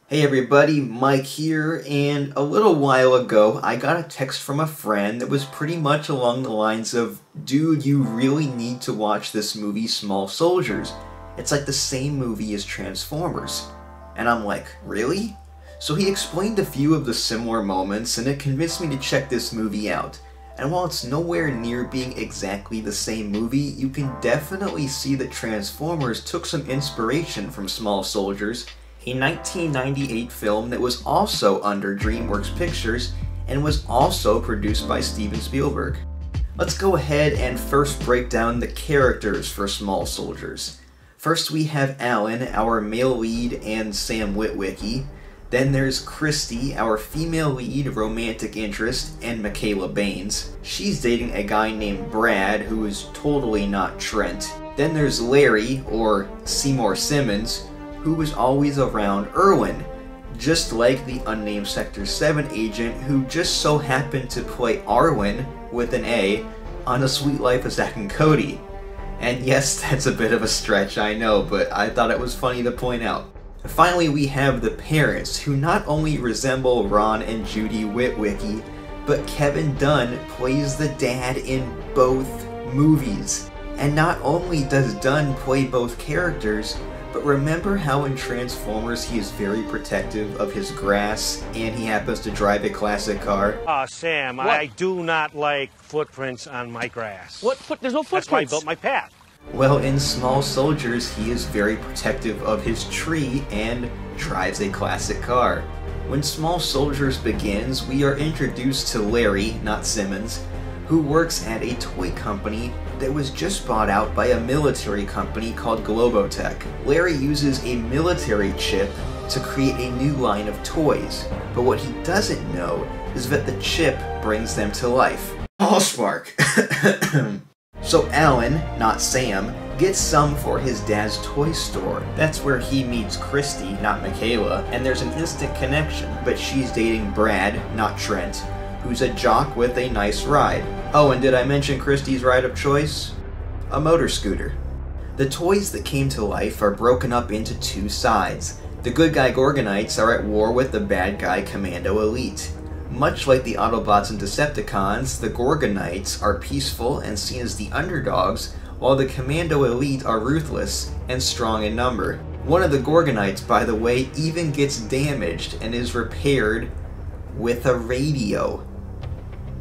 Hey everybody, Mike here, and a little while ago I got a text from a friend that was pretty much along the lines of, dude, you really need to watch this movie Small Soldiers. It's like the same movie as Transformers. And I'm like, really? So he explained a few of the similar moments and it convinced me to check this movie out. And while it's nowhere near being exactly the same movie, you can definitely see that Transformers took some inspiration from Small Soldiers, a 1998 film that was also under DreamWorks Pictures and was also produced by Steven Spielberg. Let's go ahead and first break down the characters for Small Soldiers. First we have Alan, our male lead, and Sam Witwicky. Then there's Christy, our female lead romantic interest, and Mikaela Banes. She's dating a guy named Brad, who is totally not Trent. Then there's Larry, or Seymour Simmons, who was always around Irwin, just like the unnamed Sector 7 agent who just so happened to play Arwen, with an A, on A Suite Life of Zack and Cody. And yes, that's a bit of a stretch, I know, but I thought it was funny to point out. Finally, we have the parents, who not only resemble Ron and Judy Witwicky, but Kevin Dunn plays the dad in both movies. And not only does Dunn play both characters, but remember how in Transformers he is very protective of his grass, and he happens to drive a classic car? Sam, what? I do not like footprints on my grass. There's no footprints. That's why I built my path. Well, in Small Soldiers, he is very protective of his tree and drives a classic car. When Small Soldiers begins, we are introduced to Larry, not Simmons, who works at a toy company that was just bought out by a military company called Globotech. Larry uses a military chip to create a new line of toys, but what he doesn't know is that the chip brings them to life. Allspark! So Alan, not Sam, gets some for his dad's toy store. That's where he meets Christy, not Mikaela, and there's an instant connection, but she's dating Brad, not Trent, who's a jock with a nice ride. Oh, and did I mention Christy's ride of choice? A motor scooter. The toys that came to life are broken up into two sides. The good guy Gorgonites are at war with the bad guy Commando Elite. Much like the Autobots and Decepticons, the Gorgonites are peaceful and seen as the underdogs, while the Commando Elite are ruthless and strong in number. One of the Gorgonites, by the way, even gets damaged and is repaired with a radio.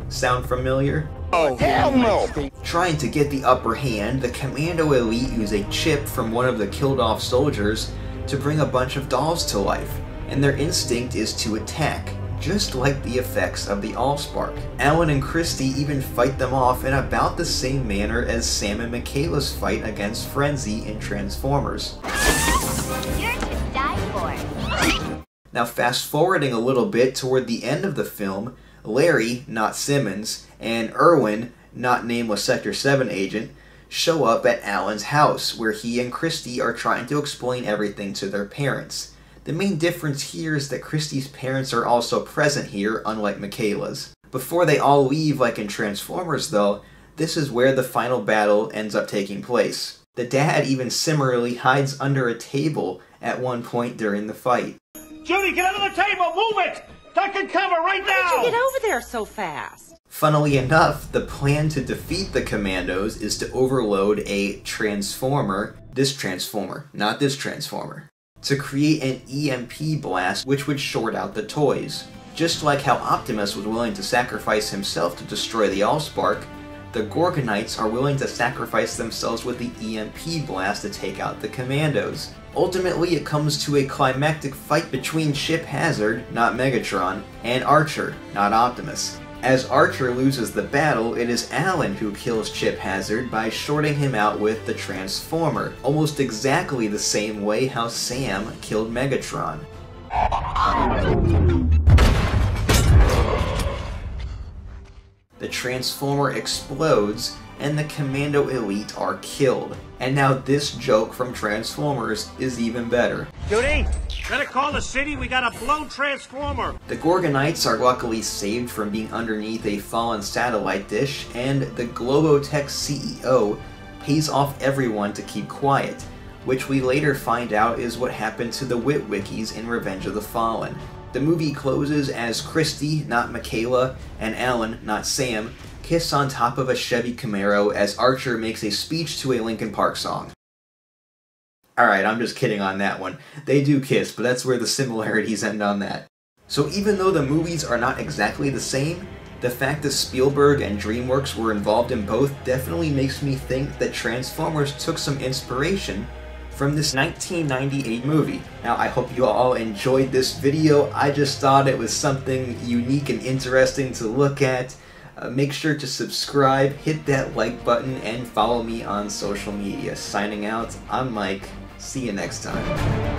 Sound familiar? Oh, hell no! Trying to get the upper hand, the Commando Elite use a chip from one of the killed-off soldiers to bring a bunch of dolls to life, and their instinct is to attack, just like the effects of the Allspark. Alan and Christy even fight them off in about the same manner as Sam and Mikaela's fight against Frenzy in Transformers. You're to die for. Now fast forwarding a little bit toward the end of the film, Larry, not Simmons, and Irwin, not nameless Sector 7 agent, show up at Alan's house, where he and Christy are trying to explain everything to their parents. The main difference here is that Christy's parents are also present here, unlike Mikaela's. Before they all leave, like in Transformers though, this is where the final battle ends up taking place. The dad even similarly hides under a table at one point during the fight. Judy, get under the table! Move it! Duck and cover right now! How did you get over there so fast? Funnily enough, the plan to defeat the Commandos is to overload a Transformer, not this Transformer, to create an EMP blast which would short out the toys. Just like how Optimus was willing to sacrifice himself to destroy the Allspark, the Gorgonites are willing to sacrifice themselves with the EMP blast to take out the Commandos. Ultimately, it comes to a climactic fight between Chip Hazard, not Megatron, and Archer, not Optimus. As Archer loses the battle, it is Alan who kills Chip Hazard by shorting him out with the Transformer, almost exactly the same way how Sam killed Megatron. The Transformer explodes, and the Commando Elite are killed. And now this joke from Transformers is even better. Judy, better call the city, we got a blown Transformer! The Gorgonites are luckily saved from being underneath a fallen satellite dish, and the Globotech CEO pays off everyone to keep quiet, which we later find out is what happened to the Witwickies in Revenge of the Fallen. The movie closes as Christy, not Michaela, and Alan, not Sam, kiss on top of a Chevy Camaro as Archer makes a speech to a Linkin Park song. Alright, I'm just kidding on that one. They do kiss, but that's where the similarities end on that. So even though the movies are not exactly the same, the fact that Spielberg and DreamWorks were involved in both definitely makes me think that Transformers took some inspiration from this 1998 movie. Now, I hope you all enjoyed this video. I just thought it was something unique and interesting to look at. Make sure to subscribe, hit that like button, and follow me on social media. Signing out, I'm Mike. See you next time.